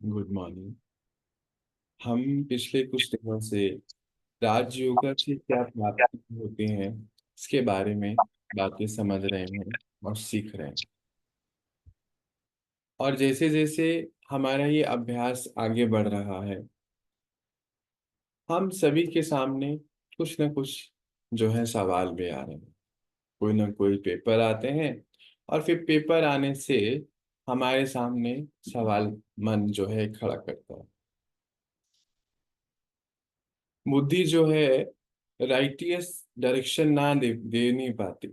Good morning. हम पिछले कुछ दिनों से राजयोगा से क्या प्राप्ति होती हैं इसके बारे में बातें समझ रहे हैं और सीख रहे हैं। और जैसे जैसे हमारा ये अभ्यास आगे बढ़ रहा है, हम सभी के सामने कुछ ना कुछ जो है सवाल भी आ रहे हैं। कोई ना कोई पेपर आते हैं और फिर पेपर आने से हमारे सामने सवाल मन जो है खड़ा करता है। बुद्धि जो है राइटियस डायरेक्शन ना दे नहीं पाती।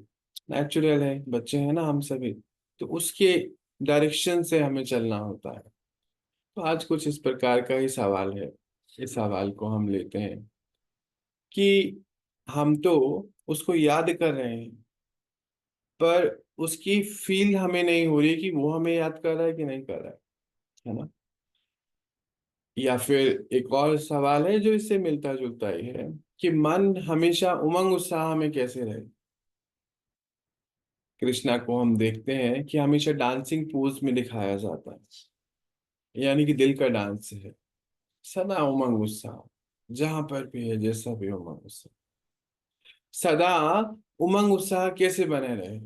नेचुरल है, बच्चे हैं ना हम सभी, तो उसके डायरेक्शन से हमें चलना होता है। तो आज कुछ इस प्रकार का ही सवाल है। इस सवाल को हम लेते हैं कि हम तो उसको याद कर रहे हैं, पर उसकी फील हमें नहीं हो रही कि वो हमें याद कर रहा है कि नहीं कर रहा है ना। या फिर एक और सवाल है जो इससे मिलता जुलता ही है कि मन हमेशा उमंग उत्साह में कैसे रहे। कृष्णा को हम देखते हैं कि हमेशा डांसिंग पोज में दिखाया जाता है, यानी कि दिल का डांस है। सदा उमंग उत्साह, जहां पर भी है जैसा भी उमंग उत्साह, सदा उमंग उत्साह कैसे बने रहे।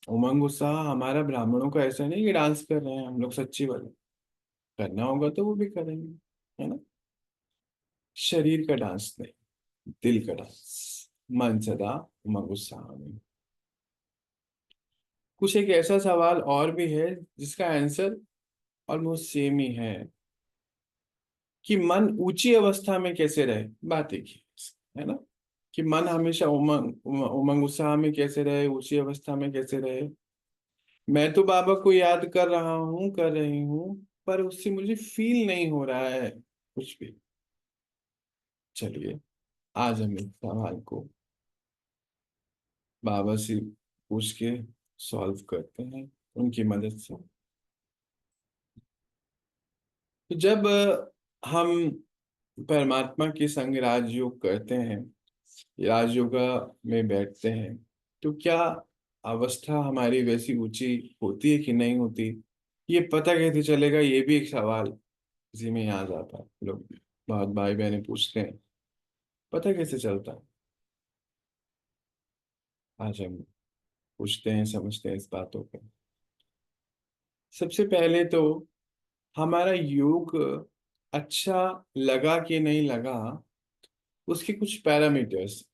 उमंग उत्साह हमारा ब्राह्मणों का ऐसा नहीं कि डांस कर रहे हैं हम लोग सच्ची वाले। करना होगा तो वो भी करेंगे, है ना। शरीर का डांस नहीं, दिल का डांस। मन सदा उमंग उत्साह में। कुछ एक ऐसा सवाल और भी है जिसका आंसर ऑलमोस्ट सेम ही है कि मन ऊंची अवस्था में कैसे रहे। बात एक ही है ना, कि मन हमेशा उमंग उत्साह में कैसे रहे, ऊंची अवस्था में कैसे रहे। मैं तो बाबा को याद कर रहा हूँ, कर रही हूँ, पर उससे मुझे फील नहीं हो रहा है कुछ भी। चलिए, आज हम इस सवाल को बाबा से पूछ के सॉल्व करते हैं उनकी मदद से। तो जब हम परमात्मा के संग राजयोग करते हैं, राजयोगा में बैठते हैं, तो क्या अवस्था हमारी वैसी ऊंची होती है कि नहीं होती, ये पता कैसे चलेगा, ये भी एक सवाल इसी में आ जाता है। लोग बहुत भाई बहनें पूछते हैं, पता कैसे चलता है। आज हम पूछते हैं, समझते हैं इस बातों को। सबसे पहले तो हमारा योग अच्छा लगा कि नहीं लगा, उसके कुछ पैरामीटर्स।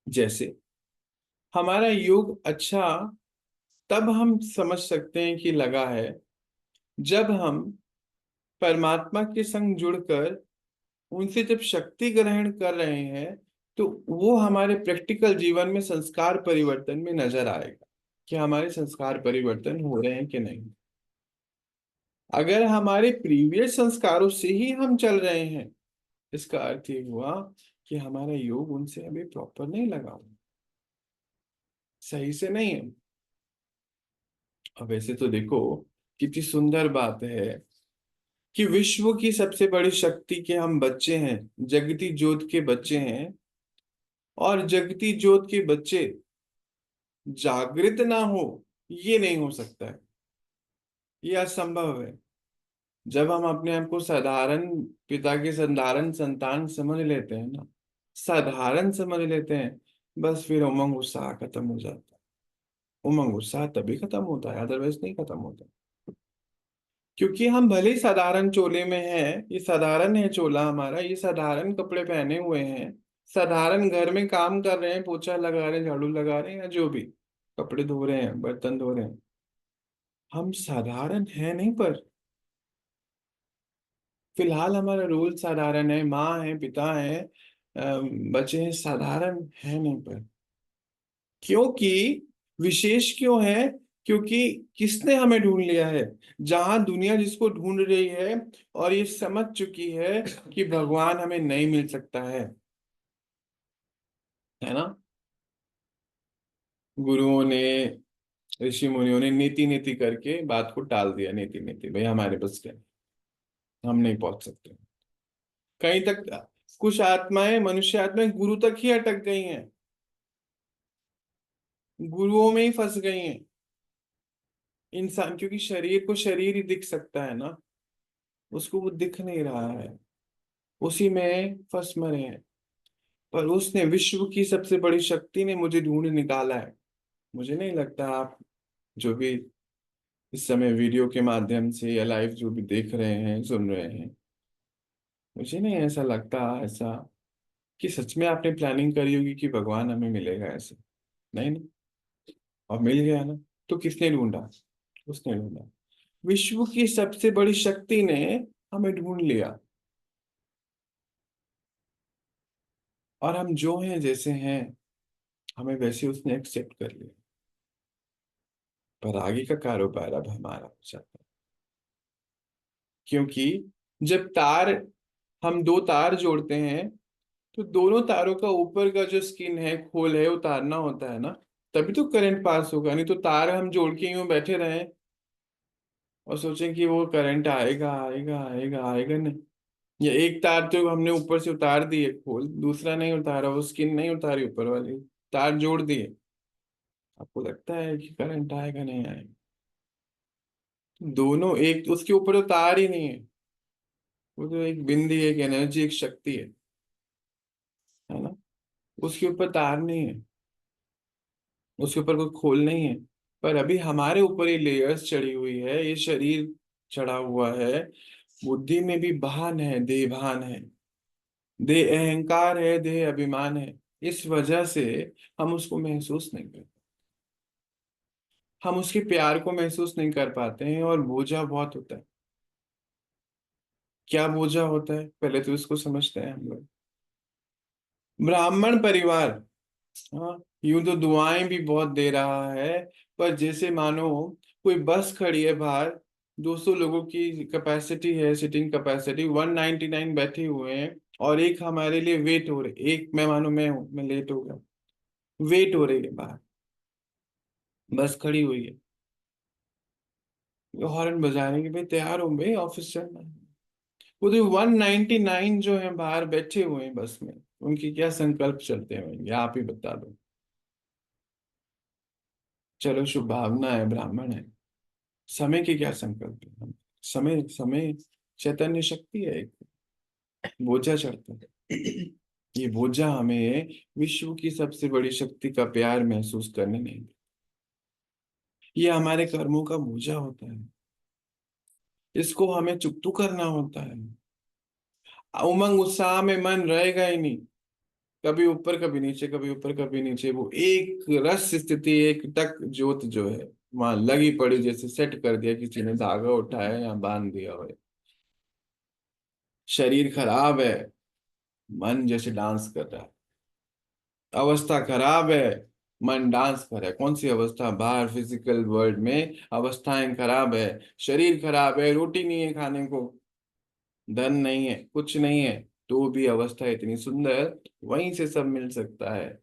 जैसे हमारा योग अच्छा तब हम समझ सकते हैं कि लगा है जब हम परमात्मा के संग जुड़कर उनसे जब शक्ति ग्रहण कर रहे हैं, तो वो हमारे प्रैक्टिकल जीवन में संस्कार परिवर्तन में नजर आएगा कि हमारे संस्कार परिवर्तन हो रहे हैं कि नहीं। अगर हमारे प्रीवियस संस्कारों से ही हम चल रहे हैं, इसका अर्थ ये हुआ कि हमारा योग उनसे अभी प्रॉपर नहीं लगा हुआ, सही से नहीं है। अब वैसे तो देखो, कितनी सुंदर बात है कि विश्व की सबसे बड़ी शक्ति के हम बच्चे हैं, जगती जोत के बच्चे हैं। और जगती जोत के बच्चे जागृत ना हो, ये नहीं हो सकता है, ये असंभव है। जब हम अपने आप को साधारण पिता के साधारण संतान समझ लेते हैं ना, साधारण समझ लेते हैं, बस फिर उमंग उत्साह खत्म हो जाता है। उमंग उत्साह तभी खत्म होता है, अदरवाइज नहीं खत्म होता। क्योंकि हम भले ही साधारण चोले में हैं, ये साधारण है चोला हमारा, ये साधारण कपड़े पहने हुए हैं, साधारण घर में काम कर रहे हैं, पोछा लगा रहे हैं, झाड़ू लगा रहे हैं, या जो भी कपड़े धो रहे हैं, बर्तन धो रहे हैं, हम साधारण हैं नहीं। पर फिलहाल हमारा रोल साधारण है, माँ है, पिता है, बच्चे हैं, साधारण है नहीं। पर क्योंकि विशेष क्यों है, क्योंकि किसने हमें ढूंढ लिया है। जहां दुनिया जिसको ढूंढ रही है और ये समझ चुकी है कि भगवान हमें नहीं मिल सकता है ना। गुरुओं ने, ऋषि मुनियों ने नीति नीति करके बात को टाल दिया। नीति नीति भाई हमारे बस के, हम नहीं पहुंच सकते कहीं तक। कुछ आत्माएं, मनुष्य आत्माएं गुरु तक ही अटक गई हैं, गुरुओं में ही फंस गई हैं। इंसान, क्योंकि शरीर को शरीर ही दिख सकता है ना, उसको वो दिख नहीं रहा है, उसी में फंस मरे हैं। पर उसने, विश्व की सबसे बड़ी शक्ति ने मुझे ढूंढ निकाला है। मुझे नहीं लगता आप जो भी इस समय वीडियो के माध्यम से या लाइव जो भी देख रहे हैं, सुन रहे हैं, मुझे नहीं ऐसा लगता ऐसा कि सच में आपने प्लानिंग करी होगी कि भगवान हमें मिलेगा ऐसे। नहीं ना। और मिल गया ना, तो किसने ढूंढा? उसने ढूंढा। विश्व की सबसे बड़ी शक्ति ने हमें ढूंढ लिया, और हम जो हैं जैसे हैं, हमें वैसे उसने एक्सेप्ट कर लिया। पर आगे का कारोबार अब हमारा हो जाता है, क्योंकि जब तार, हम दो तार जोड़ते हैं, तो दोनों तारों का ऊपर का जो स्किन है, खोल है, उतारना होता है ना, तभी तो करंट पास होगा। नहीं तो तार हम जोड़ के यूं बैठे रहें और सोचें कि वो करंट आएगा आएगा आएगा, आएगा नहीं। या एक तार तो हमने ऊपर से उतार दी है खोल, दूसरा नहीं उतारा, वो स्किन नहीं उतारी ऊपर वाली, तार जोड़ दिए, आपको लगता है कि करंट आएगा? नहीं आएगा। दोनों एक, उसके ऊपर तो तार ही नहीं है, वो तो एक बिंदी, एक एनर्जी, एक शक्ति है ना। उसके ऊपर तार नहीं है, उसके ऊपर कोई खोल नहीं है। पर अभी हमारे ऊपर ये लेयर्स चढ़ी हुई है, ये शरीर चढ़ा हुआ है, बुद्धि में भी भान है, देह भान है, देह अहंकार है, देह अभिमान है। इस वजह से हम उसको महसूस नहीं करते, हम उसके प्यार को महसूस नहीं कर पाते हैं, और बोझा बहुत होता है। क्या बोझा होता है, पहले तो इसको समझते हैं हम लोग। ब्राह्मण परिवार, हाँ, यूं तो दुआएं भी बहुत दे रहा है, पर जैसे मानो कोई बस खड़ी है बाहर, 200 लोगों की कैपेसिटी है, सीटिंग कैपेसिटी, 199 बैठे हुए हैं, और एक हमारे लिए वेट हो रही, एक मैं मानो मैं हूं, मैं लेट हो गया, वेट हो रही है बाहर, बस खड़ी हुई है, हॉर्न बजा रहे हैं कि भाई तैयार हो भाई, ऑफिस चलना है। वो तो 199 जो है बाहर बैठे हुए हैं बस में, उनकी क्या संकल्प चलते हैं आप ही बता दो। चलो शुभ भावना है, ब्राह्मण है, समय के क्या संकल्प है? समय, समय चैतन्य शक्ति है, एक बोझा चढ़ता है। ये बोझा हमें विश्व की सबसे बड़ी शक्ति का प्यार महसूस करने नहीं देता। ये हमारे कर्मों का बोझा होता है, इसको हमें चुकतू करना होता है। उमंग उत्साह में मन रहेगा ही नहीं, कभी ऊपर कभी नीचे, कभी ऊपर कभी नीचे, वो एक रस स्थिति, एक टक ज्योत जो है वहां लगी पड़ी, जैसे सेट कर दिया किसी ने, धागा उठाया या बांध दिया हो। शरीर खराब है, मन जैसे डांस कर रहा है। अवस्था खराब है, मन डांस कर रहा है। कौन सी अवस्था? बाहर फिजिकल वर्ल्ड में अवस्थाएं खराब है, शरीर खराब है, रोटी नहीं है खाने को, धन नहीं है, कुछ नहीं है, तो भी अवस्था इतनी सुंदर, वहीं से सब मिल सकता है।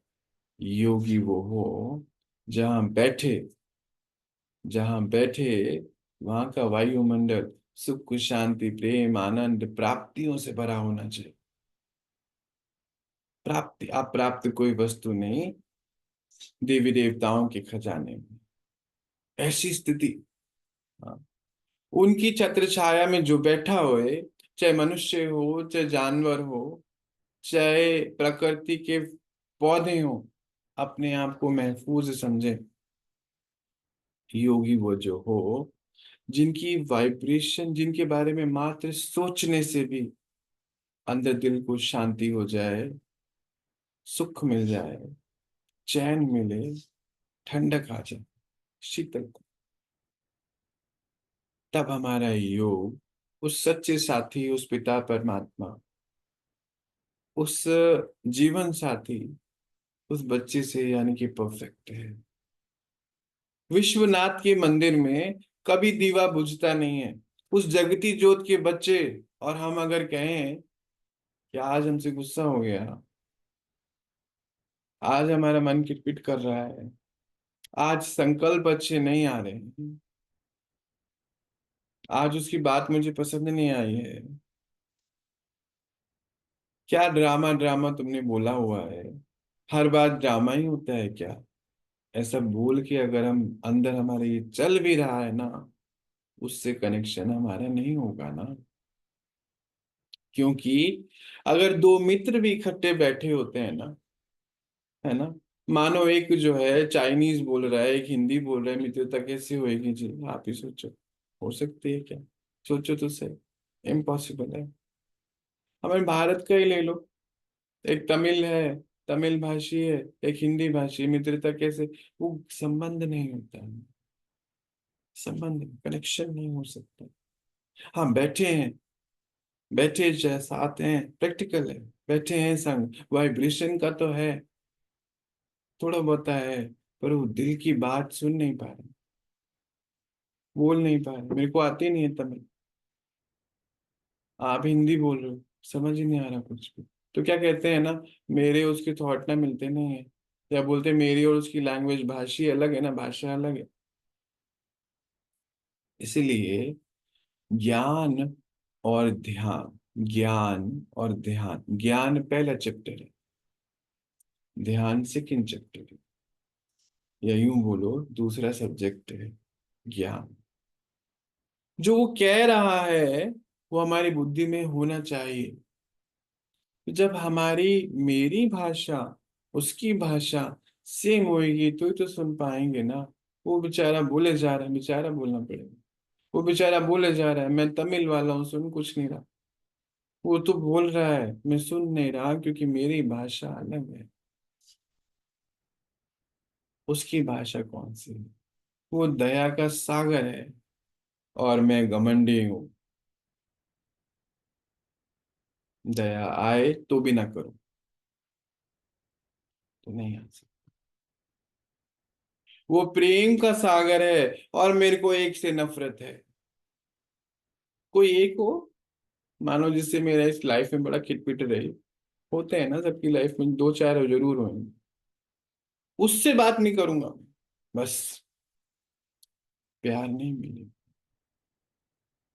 योगी वो हो जहां बैठे, जहां बैठे वहां का वायुमंडल सुख शांति प्रेम आनंद प्राप्तियों से भरा होना चाहिए। प्राप्ति, अप्राप्त कोई वस्तु नहीं, देवी देवताओं के खजाने में ऐसी स्थिति। हाँ। उनकी छत्र छाया में जो बैठा होए, चाहे मनुष्य हो, चाहे जानवर हो, चाहे प्रकृति के पौधे हो, अपने आप को महफूज समझे। योगी वो जो हो जिनकी वाइब्रेशन, जिनके बारे में मात्र सोचने से भी अंदर दिल को शांति हो जाए, सुख मिल जाए, चैन मिले, ठंडक आ जाए, शीतल, तब हमारा योग उस सच्चे साथी, उस पिता परमात्मा, उस जीवन साथी, उस बच्चे से यानी कि परफेक्ट है। विश्वनाथ के मंदिर में कभी दीवा बुझता नहीं है, उस जगती जोत के बच्चे। और हम अगर कहें कि आज हमसे गुस्सा हो गया, आज हमारा मन किटपिट कर रहा है, आज संकल्प अच्छे नहीं आ रहे हैं, आज उसकी बात मुझे पसंद नहीं आई है, क्या ड्रामा ड्रामा तुमने बोला हुआ है, हर बात ड्रामा ही होता है क्या? ऐसा बोल के अगर हम अंदर हमारे ये चल भी रहा है ना, उससे कनेक्शन हमारा नहीं होगा ना। क्योंकि अगर दो मित्र भी इकट्ठे बैठे होते हैं ना, है ना, मानो एक जो है चाइनीज बोल रहा है, एक हिंदी बोल रहा है, मित्रता कैसे होएगी जी? आप ही सोचो, हो सकती है क्या? सोचो तो सही, इम्पॉसिबल है। हमारे भारत का ही ले लो, एक तमिल है, तमिल भाषी है, एक हिंदी भाषी, मित्रता कैसे? वो संबंध नहीं होता है, संबंध कनेक्शन नहीं हो सकता। हाँ बैठे हैं, बैठे जैसा आते हैं, प्रैक्टिकल है, बैठे हैं संग, वाइब्रेशन का तो है, थोड़ा बहुत है, पर वो दिल की बात सुन नहीं पा रहे, बोल नहीं पा रहे। मेरे को आती नहीं है तमिल, आप हिंदी बोल रहे हो, समझ ही नहीं आ रहा कुछ भी। तो क्या कहते हैं ना, मेरे उसके थॉट ना मिलते नहीं है, या बोलते हैं मेरी और उसकी लैंग्वेज भाषी अलग है ना, भाषा अलग है। इसीलिए ज्ञान और ध्यान, ज्ञान और ध्यान, ज्ञान पहला चैप्टर है, ध्यान सेकंड चैप्टर है, या यूं बोलो दूसरा सब्जेक्ट है ज्ञान। जो वो कह रहा है वो हमारी बुद्धि में होना चाहिए। जब हमारी, मेरी भाषा उसकी भाषा सेम होएगी तो ही तो सुन पाएंगे ना। वो बेचारा बोले जा रहा है, बेचारा बोलना पड़ेगा, वो बेचारा बोले जा रहा है, मैं तमिल वाला हूँ, सुन कुछ नहीं रहा। वो तो बोल रहा है, मैं सुन नहीं रहा क्योंकि मेरी भाषा अलग है, उसकी भाषा कौन सी है? वो दया का सागर है और मैं घमंडी हूँ, दया आए तो भी ना करूं तो नहीं आ सकता। वो प्रेम का सागर है और मेरे को एक से नफरत है। कोई एक हो, मानो जिससे मेरा इस लाइफ में बड़ा खिटपिट रही, होते हैं ना सबकी लाइफ में, दो चार हो जरूर होंगे, उससे बात नहीं करूंगा मैं। बस प्यार नहीं मिले,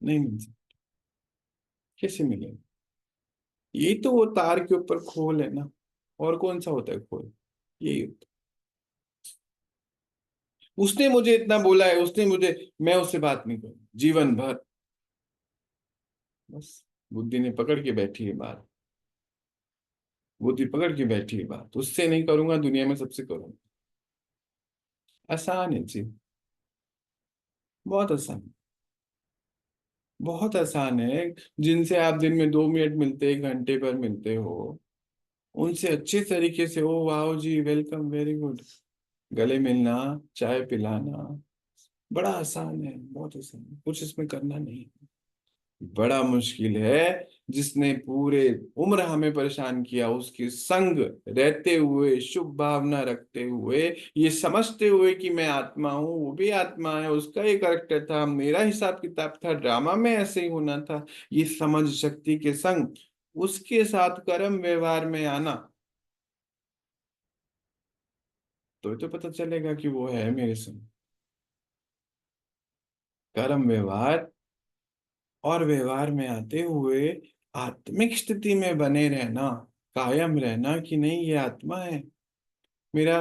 नहीं मिल सकता। कैसे मिलेगा? यही तो वो तार के ऊपर खोल है ना, और कौन सा होता है खोल? यही होता है। उसने मुझे इतना बोला है, उसने मुझे, मैं उससे बात नहीं करूँ जीवन भर। बस बुद्धि ने पकड़ के बैठी है बात, बुद्धि पकड़ के बैठी है बात, उससे नहीं करूंगा, दुनिया में सबसे करूंगा। आसान है जी, बहुत आसान, बहुत आसान है। जिनसे आप दिन में 2 मिनट मिलते, 1 घंटे पर मिलते हो, उनसे अच्छे तरीके से, ओ वाह जी, वेलकम, वेरी गुड, गले मिलना, चाय पिलाना, बड़ा आसान है, बहुत आसान है, कुछ इसमें करना नहीं है। बड़ा मुश्किल है जिसने पूरे उम्र हमें परेशान किया, उसके संग रहते हुए, शुभ भावना रखते हुए, ये समझते हुए कि मैं आत्मा हूँ, वो भी आत्मा है, उसका एक करेक्टर था, मेरा हिसाब किताब था, ड्रामा में ऐसे ही होना था, ये समझ शक्ति के संग उसके साथ कर्म व्यवहार में आना, तो पता चलेगा कि वो है मेरे संग। कर्म व्यवहार और व्यवहार में आते हुए आत्मिक स्थिति में बने रहना, कायम रहना कि नहीं ये आत्मा है, मेरा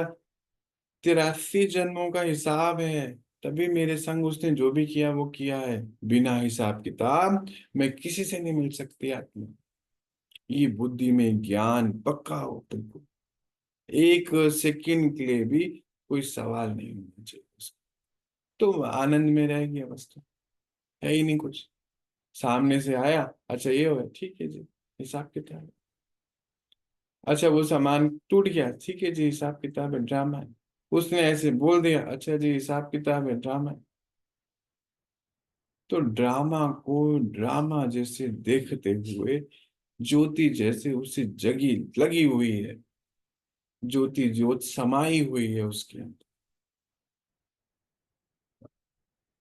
83 जन्मों का हिसाब है, तभी मेरे संग उसने जो भी किया वो किया है, बिना हिसाब किताब मैं किसी से नहीं मिल सकती आत्मा। ये बुद्धि में ज्ञान पक्का हो तुमको, एक सेकंड के लिए भी कोई सवाल नहीं होना चाहिए उसको, तो आनंद में रहेगी अवस्था, है ही नहीं कुछ। सामने से आया, अच्छा ये हो, ठीक है जी, हिसाब किताब। अच्छा वो सामान टूट गया, ठीक है जी, हिसाब किताब है, ड्रामा है। उसने ऐसे बोल दिया, अच्छा जी, हिसाब किताब है, ड्रामा है। तो ड्रामा को ड्रामा जैसे देखते हुए, ज्योति जैसे उसे जगी लगी हुई है, ज्योति ज्योत समाई हुई है उसके अंदर,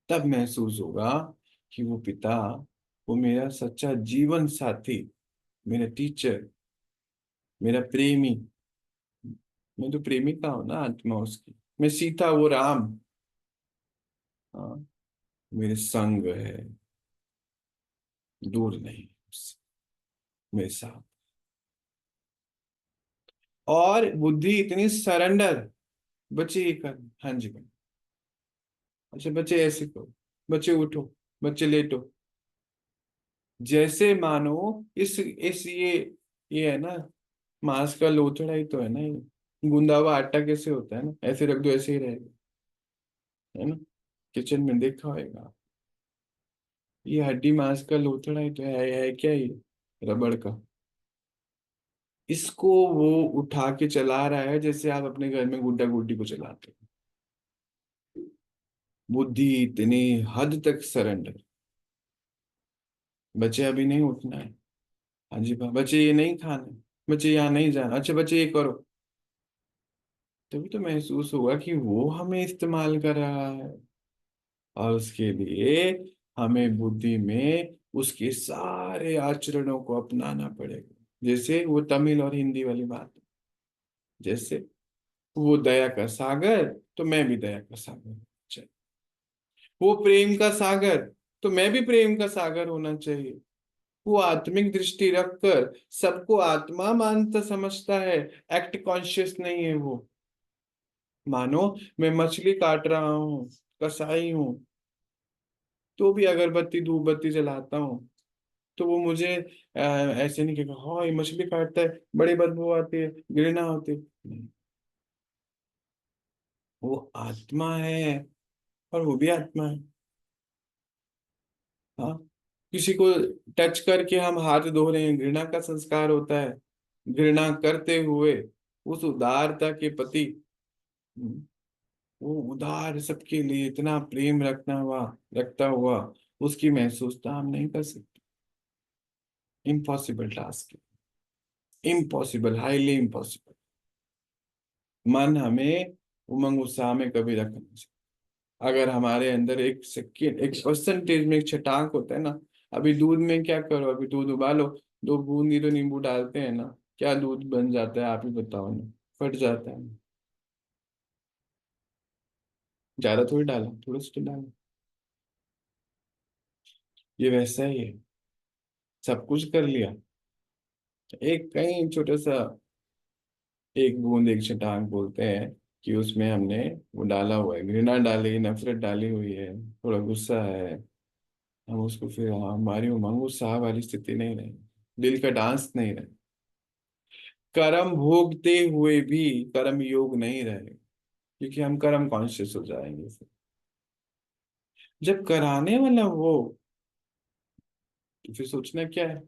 तब महसूस होगा कि वो पिता, वो मेरा सच्चा जीवन साथी, मेरा टीचर, मेरा प्रेमी। मैं तो प्रेमिका हूं ना, आत्मा उसकी, मैं सीता, वो राम। हाँ, मेरे संग है, दूर नहीं उससे, मेरे साथ। और बुद्धि इतनी सरेंडर, बच्चे ये कर, हाँ जी मैम। अच्छा बच्चे ऐसे करो, बच्चे उठो, बच्चे लेटो। जैसे मानो इस ये है ना, मांस का लोथड़ा ही तो है ना ये। गूंदा हुआ आटा कैसे होता है ना, ऐसे रख दो ऐसे ही रहेगा, है ना। किचन में देखा होगा, ये हड्डी मांस का लोथड़ा ही तो है क्या ये, रबड़ का। इसको वो उठा के चला रहा है जैसे आप अपने घर में गुड्डा गुड्डी को चलाते हो। बुद्धि इतनी हद तक सरेंडर। बच्चे अभी नहीं उठना है। हाँ जी बच्चे ये नहीं खाना है, बच्चे यहाँ नहीं जाना, अच्छा बच्चे ये करो। तभी तो महसूस होगा कि वो हमें इस्तेमाल कर रहा है, और उसके लिए हमें बुद्धि में उसके सारे आचरणों को अपनाना पड़ेगा। जैसे वो तमिल और हिंदी वाली बात, जैसे वो दया का सागर, तो मैं भी दया का सागर। चल, वो प्रेम का सागर, तो मैं भी प्रेम का सागर होना चाहिए। वो आत्मिक दृष्टि रखकर सबको आत्मा मानता समझता है, एक्ट कॉन्शियस नहीं है वो। मानो मैं मछली काट रहा हूँ, कसाई हूँ, तो भी अगरबत्ती धूप बत्ती जलाता हूँ, तो वो मुझे ऐसे नहीं कहेगा हाँ ये मछली काटता है, बड़ी बदबू आती है, घृणा होती है। नहीं, वो आत्मा है, और वो भी आत्मा है। हाँ, किसी को टच करके हम हाथ धो रहे हैं, घृणा का संस्कार होता है। घृणा करते हुए उस उदारता के प्रति, हम्म, वो उदार सबके लिए इतना प्रेम रखता हुआ उसकी महसूसता हम नहीं कर सकते। Impossible task, impossible, highly impossible. मन हमें उमंग उत्साह में कभी रख नहीं सकता। अगर हमारे अंदर एक सेकेंड, एक परसेंटेज में एक छटाक होता है ना। अभी दूध में क्या करो, अभी दूध उबालो, दो बूंद ही तो नींबू डालते हैं ना, क्या दूध बन जाता है आप ही बताओ ना। फट जाता है। ज्यादा थोड़ी डाला, थोड़ा सा तो डाला। ये वैसा ही है, सब कुछ कर लिया, एक कहीं छोटा सा, एक बूंद एक छटाक बोलते हैं कि उसमें हमने वो डाला हुआ है, घृणा डाली, नफरत डाली हुई है, थोड़ा गुस्सा है। हम उसको फिर हमारी उमंग उत्साह वाली स्थिति नहीं रहे, दिल का डांस नहीं रहे, कर्म भोगते हुए भी कर्म योग नहीं रहे, क्योंकि हम कर्म कॉन्शियस हो जाएंगे फिर। जब कराने वाला वो, तो फिर सोचना क्या है।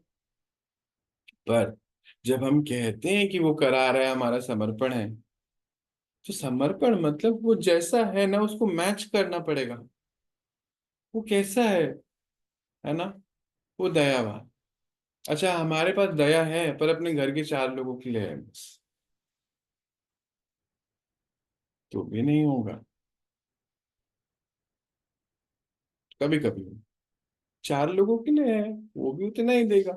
पर जब हम कहते हैं कि वो करा रहा है, हमारा समर्पण है, तो समर्पण मतलब वो जैसा है ना उसको मैच करना पड़ेगा। वो कैसा है ना, वो दयावान। अच्छा हमारे पास दया है पर अपने घर के चार लोगों के लिए है बस, तो भी नहीं होगा। कभी कभी चार लोगों के लिए है, वो भी उतना ही देगा।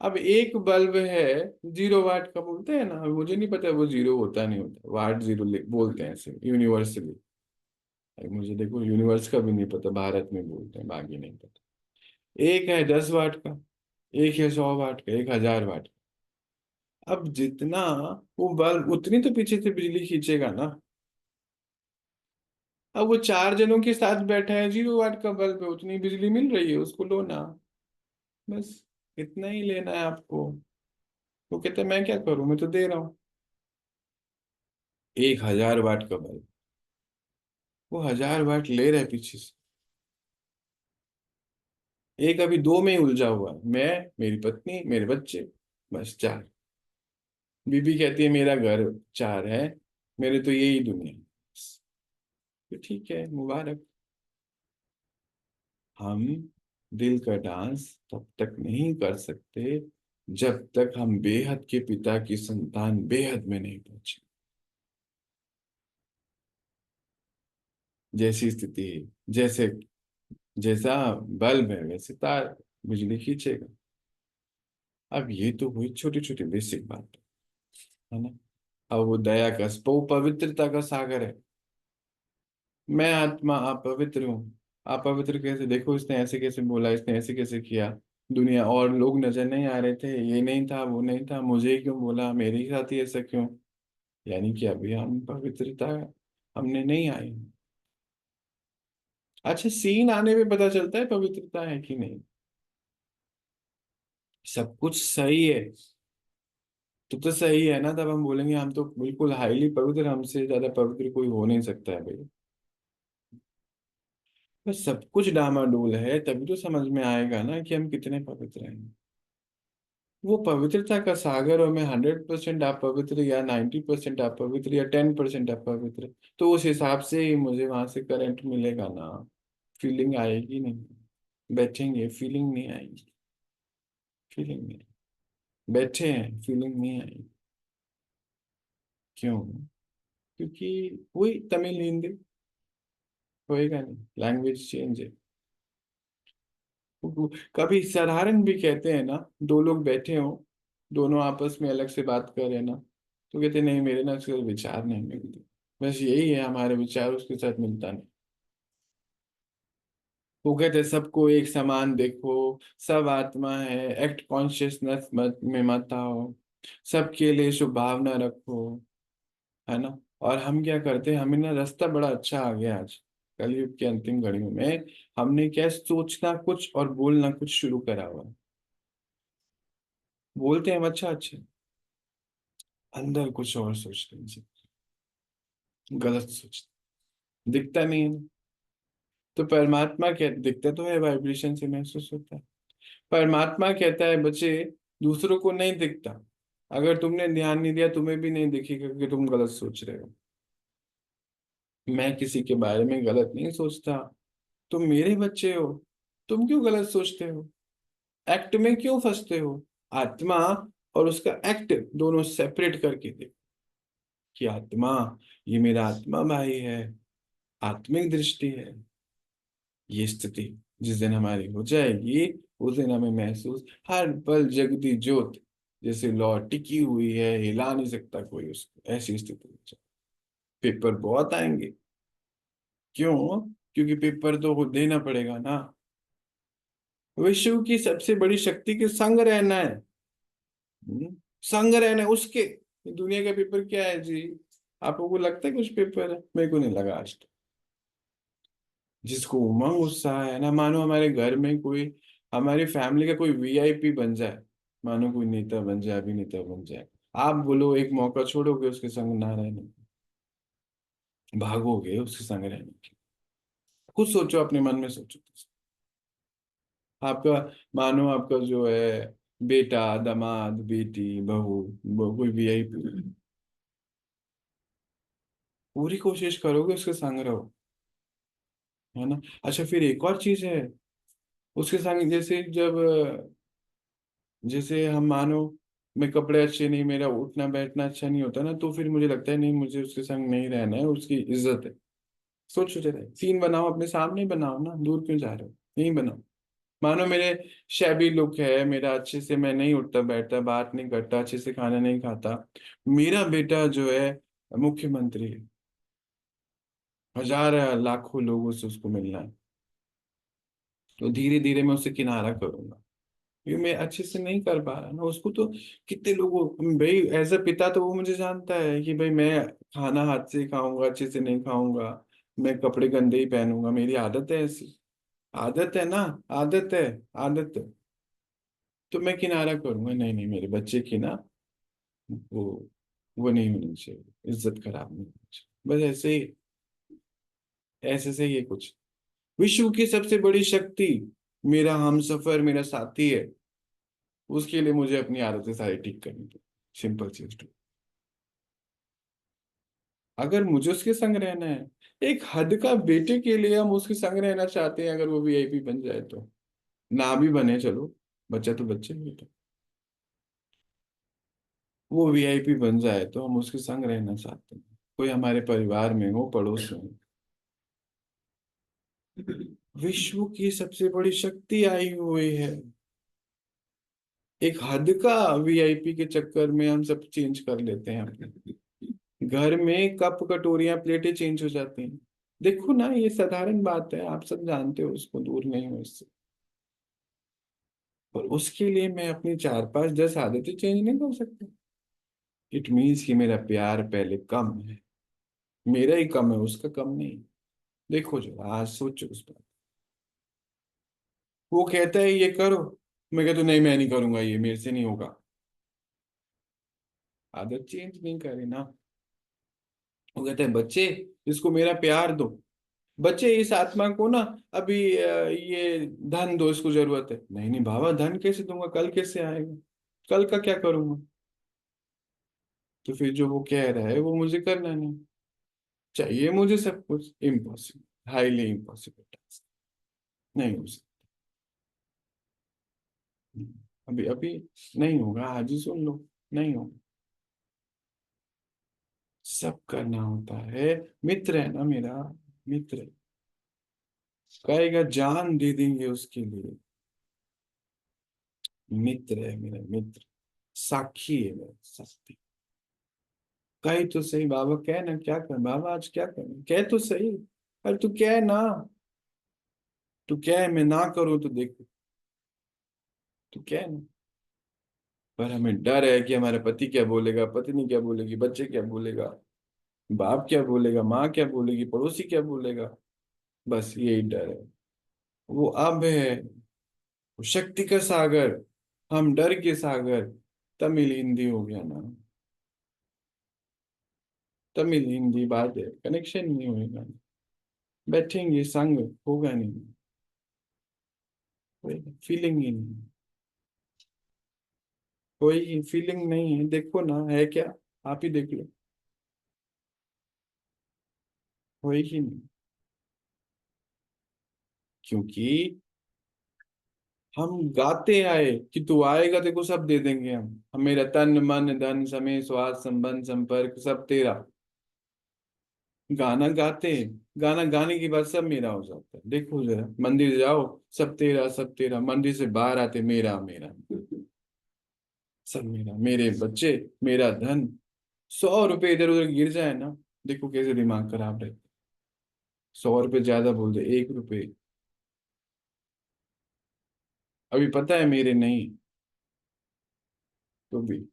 अब एक बल्ब है, 0 वाट का बोलते हैं ना, अब मुझे नहीं पता वो जीरो होता नहीं होता, वाट जीरो बोलते हैं ऐसे यूनिवर्सली। मुझे देखो यूनिवर्स का भी नहीं पता, भारत में बोलते हैं, बाकी नहीं पता। एक है 10 वाट का, एक है 100 वाट का, एक 1000 वाट का। अब जितना वो बल्ब, उतनी तो पीछे से बिजली खींचेगा ना। अब वो चार जनों के साथ बैठा है, 0 वाट का बल्ब है, उतनी बिजली मिल रही है उसको, लो ना, बस इतना ही लेना है आपको। वो कहते हैं मैं क्या करूं, मैं तो दे रहा हूँ। 1000 वाट का बल्ब, वो 1000 वाट ले रहा है पीछे से। एक अभी दो में ही उलझा हुआ है, मैं, मेरी पत्नी, मेरे बच्चे, बस चार। बीबी कहती है मेरा घर चार है, मेरे तो यही दुनिया है। बस, तो ठीक है, मुबारक। हम दिल का डांस तब तक नहीं कर सकते जब तक हम बेहद के पिता की संतान बेहद में नहीं पहुंचे। जैसी स्थिति है, जैसे जैसा बल्ब है वैसे तार, बिजली खींचेगा। अब ये तो हुई छोटी छोटी बेसिक बात, है ना। अब वो दया का, वो पवित्रता का सागर है। मैं आत्मा, आप पवित्र हूँ। आप पवित्र कैसे, देखो इसने ऐसे कैसे बोला, इसने ऐसे कैसे किया। दुनिया और लोग नजर नहीं आ रहे थे, ये नहीं था वो नहीं था, मुझे ही क्यों बोला, मेरे ही साथ ही ऐसा क्यों। यानी कि अभी हम पवित्रता हमने नहीं आई। अच्छा, सीन आने में पता चलता है पवित्रता है कि नहीं। सब कुछ सही है तो सही है ना, तब हम बोलेंगे हम तो बिल्कुल हाईली पवित्र, हमसे ज्यादा पवित्र कोई हो नहीं सकता है भाई। बस सब कुछ डामाडोल है तभी तो समझ में आएगा ना कि हम कितने पवित्र हैं। वो पवित्रता का सागर, और मैं 100% आप पवित्र या 90% आप पवित्र या 10% आप पवित्र, तो उस हिसाब से ही मुझे वहां से करंट मिलेगा ना। फीलिंग आएगी नहीं। बैठेंगे फीलिंग नहीं आएगी। फीलिंग नहीं। बैठे हैं फीलिंग नहीं आएगी। क्यों? क्योंकि वही तमिल हिंदी होएगा नहीं, लैंग्वेज चेंज है। कभी साधारण भी कहते हैं ना, दो लोग बैठे हो, दोनों आपस में अलग से बात कर रहे हैं ना, तो कहते नहीं मेरे ना उसके विचार नहीं मिलते। बस यही है, हमारे विचार उसके साथ मिलता नहीं। वो कहते हैं सबको एक समान देखो, सब आत्मा है, एक्ट कॉन्शियसनेस में मत आओ, सबके लिए शुभ भावना रखो, है ना। और हम क्या करते हैं, हमें ना रास्ता बड़ा अच्छा आ गया आज कलयुग की अंतिम घड़ियों में। हमने क्या सोचना कुछ और बोलना कुछ शुरू करा हुआ है। बोलते हैं हम अच्छा अच्छा, अंदर कुछ और सोचते हैं जी, गलत सोचते, दिखता नहीं है। तो परमात्मा क्या दिखता तो है, वाइब्रेशन से महसूस होता है। परमात्मा कहता है बच्चे, दूसरों को नहीं दिखता, अगर तुमने ध्यान नहीं दिया तुम्हें भी नहीं दिखेगा कि तुम गलत सोच रहे हो। मैं किसी के बारे में गलत नहीं सोचता। तुम मेरे बच्चे हो, तुम क्यों गलत सोचते हो, एक्ट में क्यों फंसते हो। आत्मा और उसका एक्ट दोनों सेपरेट करके दे, कि आत्मा, ये मेरा आत्मा भाई है, आत्मिक दृष्टि है। ये स्थिति जिस दिन हमारी हो जाएगी, उस दिन हमें महसूस, हर पल जगती ज्योत जैसे लौ टिकी हुई है, हिला नहीं सकता कोई उसको, ऐसी स्थिति हो जाए। पेपर बहुत आएंगे। क्यों? क्योंकि पेपर तो देना पड़ेगा ना। विश्व की सबसे बड़ी शक्ति के संग रहना है। संग रहना है उसके। दुनिया का पेपर क्या है जी? आपको को लगता है कुछ पेपर है? मेरे को नहीं लगा आज तक। जिसको उमंग उत्साह है ना, मानो हमारे घर में कोई, हमारी फैमिली का कोई वीआईपी बन जाए, मानो कोई नेता बन जाए, अभिनेता बन जाए, आप बोलो एक मौका छोड़ोगे उसके संग ना रहने, भागोगे उसके संग रहने की। खुद सोचो, अपने मन में सोचो। आपका, मानो आपका जो है बेटा, दामाद, बेटी, बहू, कोई वीआईपी, पूरी कोशिश करोगे उसके संग रहो, है ना। अच्छा, फिर एक और चीज है उसके संग, जैसे जब, जैसे हम मानो मैं कपड़े अच्छे नहीं, मेरा उठना बैठना अच्छा नहीं होता ना, तो फिर मुझे लगता है नहीं मुझे उसके संग नहीं रहना है, उसकी इज्जत है। सोचो जरा, सीन बनाओ, अपने सामने ही बनाओ ना, दूर क्यों जा रहे हो, यहीं बनाओ। मानो मेरे शैबी लुक है, मेरा अच्छे से मैं नहीं उठता बैठता, बात नहीं करता, अच्छे से खाना नहीं खाता, मेरा बेटा जो है मुख्यमंत्री है, हजार लाखों लोगों से उसको मिलना है, तो धीरे धीरे मैं उसे किनारा करूंगा, ये मैं अच्छे से नहीं कर पा रहा ना उसको तो। कितने लोगों, भाई एज अ पिता तो वो मुझे जानता है कि भाई मैं खाना हाथ से ही खाऊंगा, अच्छे से नहीं खाऊंगा, मैं कपड़े गंदे ही पहनूंगा, मेरी आदत है ऐसी। आदत है ना, आदत है, आदत है। तो मैं किनारा करूंगा, नहीं नहीं मेरे बच्चे की ना, वो वो नहीं होनी चाहिए, इज्जत खराब नहीं होनी चाहिए, बस ऐसे ही। ऐसे से ये कुछ, विश्व की सबसे बड़ी शक्ति मेरा हमसफर, मेरा साथी है, उसके लिए मुझे अपनी आदतें सारी ठीक करनी पड़ी। सिंपल चीज टू, अगर मुझे उसके संग रहना है, एक हद का बेटे के लिए हम उसके संग रहना चाहते हैं, अगर वो वीआईपी बन जाए तो, ना भी बने चलो, बच्चा तो बच्चे ही बेटा, वो वीआईपी बन जाए तो हम उसके संग रहना चाहते हैं, कोई हमारे परिवार में हो, पड़ोस में हो। विश्व की सबसे बड़ी शक्ति आई हुई है, एक हद का वीआईपी के चक्कर में हम सब चेंज कर लेते हैं अपने घर में, कप कटोरियां प्लेटें चेंज हो जाती हैं। देखो ना, ये साधारण बात है, आप सब जानते हो, उसको दूर नहीं हो इससे। और उसके लिए मैं अपनी 4 5 10 आदतें चेंज नहीं कर सकता। इट मीन्स कि मेरा प्यार पहले कम है, मेरा ही कम है, उसका कम नहीं। देखो जो आज सोचो उस पर। वो कहता है ये करो, मैं कहता हूं नहीं मैं नहीं करूंगा, ये मेरे से नहीं होगा। आदत चेंज नहीं करे ना। वो कहते हैं बच्चे, इसको मेरा प्यार दो। बच्चे इस आत्मा को ना अभी ये धन दो, इसको जरूरत है। नहीं नहीं बाबा, धन कैसे दूंगा, कल कैसे आएगा, कल का क्या करूंगा। तो फिर जो वो कह रहा है वो मुझे करना नहीं चाहिए, मुझे सब कुछ इम्पॉसिबल, हाईली इम्पॉसिबल टास्क, नहीं हो सकता अभी अभी। नहीं होगा, आज ही सुन लो, नहीं होगा। सब करना होता है। मित्र है ना मेरा, मित्र, कहेगा जान दे देंगे उसके लिए। मित्र है मेरा मित्र, साक्षी है मेरा, साक्षी। कहे तो सही बाबा, कह ना क्या कर बाबा, आज क्या कर, कह तो सही। अरे तू कह ना, तू कह मैं ना करूँ तो देखो, तू कह ना। पर हमें डर है कि हमारा पति क्या बोलेगा, पत्नी क्या बोलेगी, बच्चे क्या बोलेगा, बाप क्या बोलेगा, माँ क्या बोलेगी, पड़ोसी क्या बोलेगा। बस यही डर है। वो अब है, वो शक्ति का सागर, हम डर के सागर। तमिल हिंदी हो गया ना, तमिल हिंदी बात है, कनेक्शन नहीं होगा। बैठेंगे संग, होगा नहीं, कोई फीलिंग ही नहीं, कोई फीलिंग नहीं है। देखो ना है क्या, आप ही देख लो, कोई ही नहीं। क्योंकि हम गाते आए कि तू आएगा देखो सब दे देंगे हम मेरा तन मन धन समय स्वास्थ्य संबंध संपर्क सब तेरा। गाना गाते, गाना गाने के बाद सब मेरा हो जाता है। देखो जरा मंदिर जाओ, सब तेरा सब तेरा, मंदिर से बाहर आते मेरा मेरा, सब मेरा, मेरे बच्चे, मेरा धन। 100 रुपए इधर उधर गिर जाए ना, देखो कैसे दिमाग खराब रहे। 100 रुपए ज्यादा बोल दे, 1 रुपए, अभी पता है मेरे नहीं, तो भी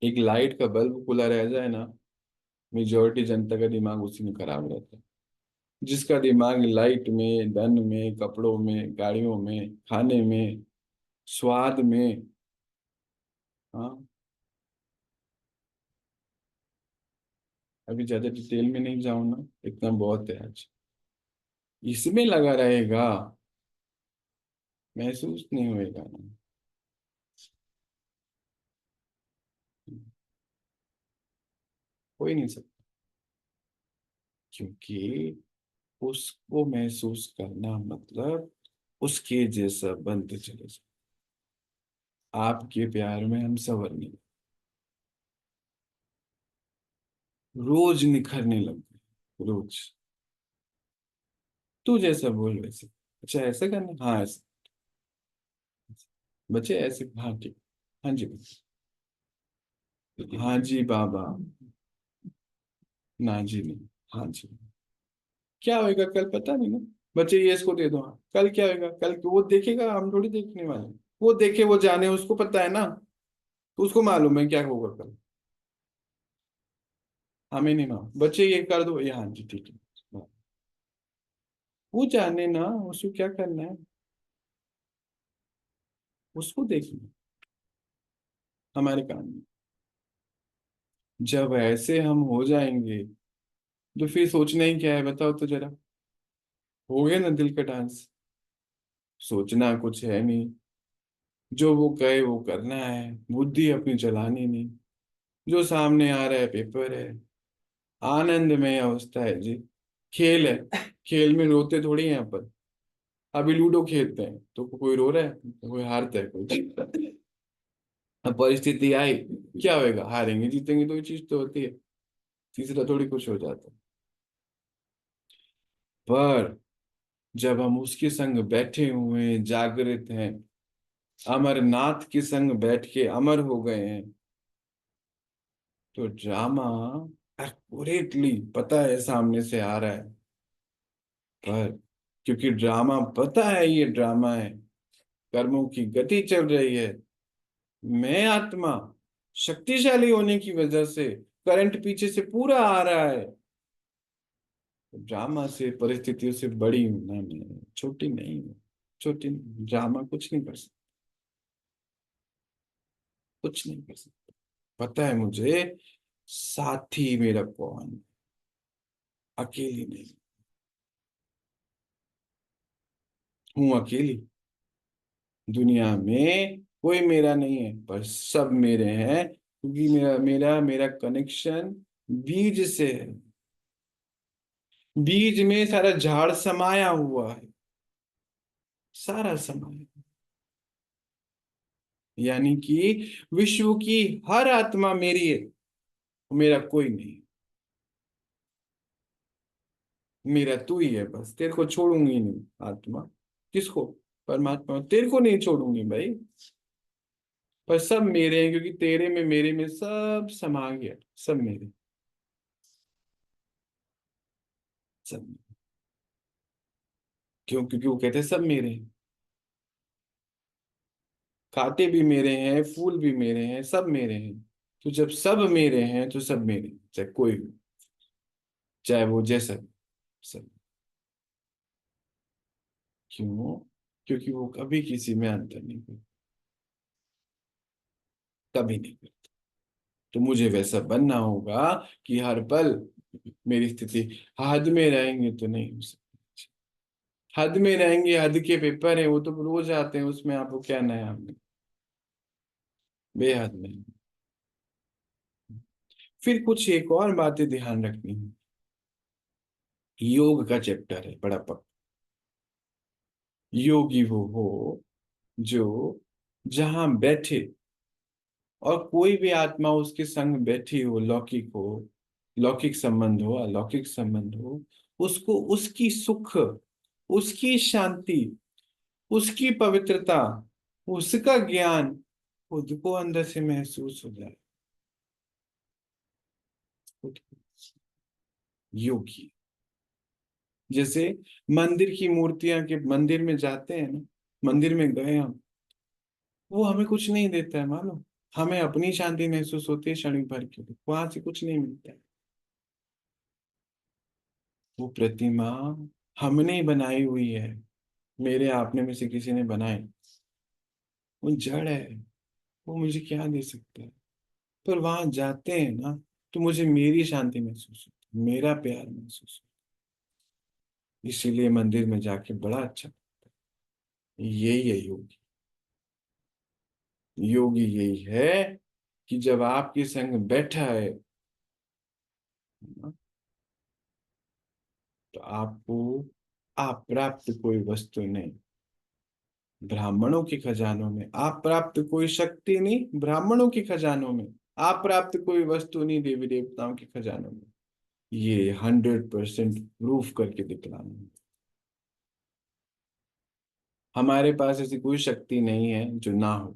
एक लाइट का बल्ब खुला रह जाए ना, मेजोरिटी जनता का दिमाग उसी में खराब रहता है। जिसका दिमाग लाइट में, धन में, कपड़ों में, गाड़ियों में, खाने में, स्वाद में। हाँ, अभी ज्यादा डिटेल में नहीं जाऊं ना, इतना बहुत है आज। इसमें लगा रहेगा, महसूस नहीं होएगा ना। हो ही नहीं सकता, क्योंकि उसको महसूस करना मतलब उसके जैसा बनते चले जाओ। आपके प्यार में हम सवर नहीं, रोज निखरने लग गए, रोज। तू जैसा बोल वैसे। अच्छा ऐसा करना, हाँ ऐसा। बच्चे ऐसे, हाँ ठीक, हाँ जी, हाँ जी बाबा, ना जी नहीं, हाँ जी। क्या होएगा कल पता नहीं ना, बच्चे ये इसको दे दो, हाँ कल क्या होएगा, कल वो देखेगा, हम थोड़ी देखने वाले। वो देखे वो जाने, उसको पता है ना, तो उसको मालूम है क्या होगा कल। हमें नहीं मालूम, बच्चे ये कर दो, ये हाँ जी ठीक है। वो जाने ना, उसको क्या करना है, उसको देखना, हमारे काम में। जब ऐसे हम हो जाएंगे, तो फिर सोचना ही क्या है बताओ तो जरा। हो गया ना दिल का डांस, सोचना कुछ है नहीं, जो वो कहे वो करना है, बुद्धि अपनी चलानी नहीं। जो सामने आ रहा है पेपर है, आनंदमय अवस्था है जी। खेल है, खेल में रोते थोड़ी हैं अपन। अभी लूडो खेलते हैं तो कोई रो रहा है, कोई हारता है, कोई जीतता है। अब परिस्थिति आई, क्या होएगा, हारेंगे जीतेंगे, तो ये चीज तो होती है। तीसरा थोड़ी कुछ हो जाता है। पर जब हम उसके संग बैठे हुए हैं, जागृत हैं, अमरनाथ के संग बैठ के अमर हो गए हैं, तो ड्रामा एक्यूरेटली पता है सामने से आ रहा है। पर क्योंकि ड्रामा पता है ये ड्रामा है, कर्मों की गति चल रही है, मैं आत्मा शक्तिशाली होने की वजह से करंट पीछे से पूरा आ रहा है। ड्रामा से, परिस्थितियों से बड़ी हूं ना मैं, छोटी नहीं हूँ। छोटी ड्रामा कुछ नहीं कर सकता, कुछ नहीं कर सकता। पता है मुझे साथी मेरा कौन है, अकेली नहीं हूँ। अकेली दुनिया में कोई मेरा नहीं है, पर सब मेरे हैं, क्योंकि मेरा मेरा मेरा कनेक्शन बीज से है। बीज में सारा झाड़ समाया हुआ है, सारा समाया। यानी कि विश्व की हर आत्मा मेरी है, मेरा कोई नहीं। मेरा तू ही है बस, तेरे को छोड़ूंगी नहीं आत्मा। किसको? परमात्मा, तेरे को नहीं छोड़ूंगी भाई। पर सब मेरे हैं, क्योंकि तेरे में मेरे में सब समा गया। सब मेरे, सब। क्यों? क्योंकि वो कहते हैं सब मेरे हैं। खाते भी मेरे हैं, फूल भी मेरे हैं, सब मेरे हैं। तो जब सब मेरे हैं तो सब मेरे हैं, चाहे कोई हो, चाहे वो जैसा हो, सब। क्यों? क्योंकि वो कभी किसी में अंतर नहीं करते, कभी नहीं करते। तो मुझे वैसा बनना होगा कि हर पल मेरी स्थिति हद में रहेंगे तो नहीं हो सकती। हद में रहेंगे, हद के पेपर है वो तो रोज आते हैं, उसमें आपको क्या नया है? बेहद नहीं। फिर कुछ एक और बातें ध्यान रखनी है। योग का चैप्टर है बड़ा पक। योगी वो हो जो जहां बैठे और कोई भी आत्मा उसके संग बैठी हो, लौकिक हो, लौकिक संबंध हो, अलौकिक संबंध हो, उसको उसकी सुख, उसकी शांति, उसकी पवित्रता, उसका ज्ञान खुद को अंदर से महसूस हो जाए। खुद को। योगी जैसे मंदिर की मूर्तियां के मंदिर में जाते हैं ना, मंदिर में गए हम, वो हमें कुछ नहीं देता है मालूम। हमें अपनी शांति महसूस होती है क्षणिक भर के लिए, वहां से कुछ नहीं मिलता है। वो प्रतिमा हमने ही बनाई हुई है, मेरे आपने में से किसी ने बनाई। वो जड़ है, वो मुझे क्या दे सकता है? पर वहां जाते हैं ना, तो मुझे मेरी शांति महसूस होती है, मेरा प्यार महसूस होता है। इसीलिए मंदिर में जाके बड़ा अच्छा। यही है योगी। योगी यही है कि जब आपके संग बैठा है ना, तो आपको आप प्राप्त कोई वस्तु नहीं। ब्राह्मणों के खजानों में आप प्राप्त कोई शक्ति नहीं, ब्राह्मणों के खजानों में आप प्राप्त कोई वस्तु नहीं, देवी देवताओं के खजानों में। ये 100% प्रूफ करके दिखलाना। हमारे पास ऐसी कोई शक्ति नहीं है जो ना हो।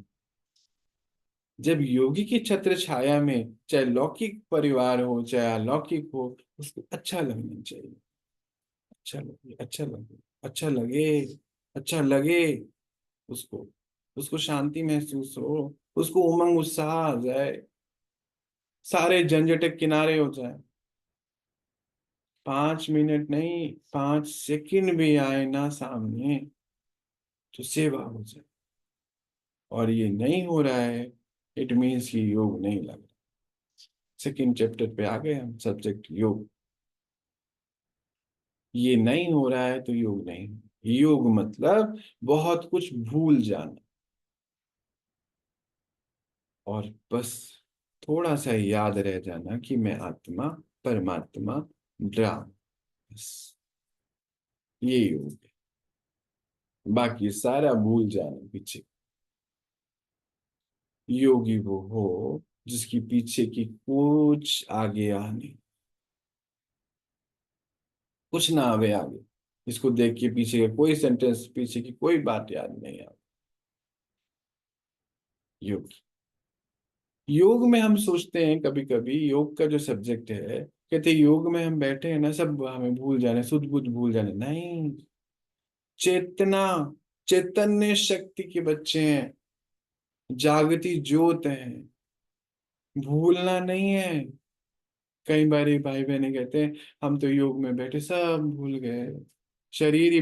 जब योगी की छत्र छाया में, चाहे लौकिक परिवार हो चाहे अलौकिक हो, उसको अच्छा लगना चाहिए। अच्छा लगे, अच्छा लगे, अच्छा लगे, अच्छा लगे उसको। उसको शांति महसूस हो, उसको उमंग उत्साह आ जाए, सारे झंझट किनारे हो जाए। 5 मिनट नहीं, 5 सेकंड भी आए ना सामने, तो सेवा हो जाए। और ये नहीं हो रहा है, इट मीन्स कि योग नहीं लग रहा। सेकंड चैप्टर पे आ गए हम, सब्जेक्ट योग। ये नहीं हो रहा है तो योग नहीं। योग मतलब बहुत कुछ भूल जाना, और बस थोड़ा सा याद रह जाना कि मैं आत्मा, परमात्मा, ब्रह्म, बस ये योग है। बाकी सारा भूल जाना पीछे। योगी वो हो जिसकी पीछे की कुछ आगे आने, कुछ ना आवे आगे। इसको देख के पीछे का कोई सेंटेंस, पीछे की कोई बात याद नहीं आ। योग। योग में हम सोचते हैं कभी कभी, योग का जो सब्जेक्ट है, कहते हैं योग में हम बैठे हैं ना, सब हमें भूल जाने, सुध बुध भूल जाने। नहीं, चेतना, चैतन्य शक्ति के बच्चे हैं, जागती ज्योत हैं। भूलना नहीं है। कई बार भाई बहने कहते हैं हम तो योग में बैठे सब भूल गए, शरीर ही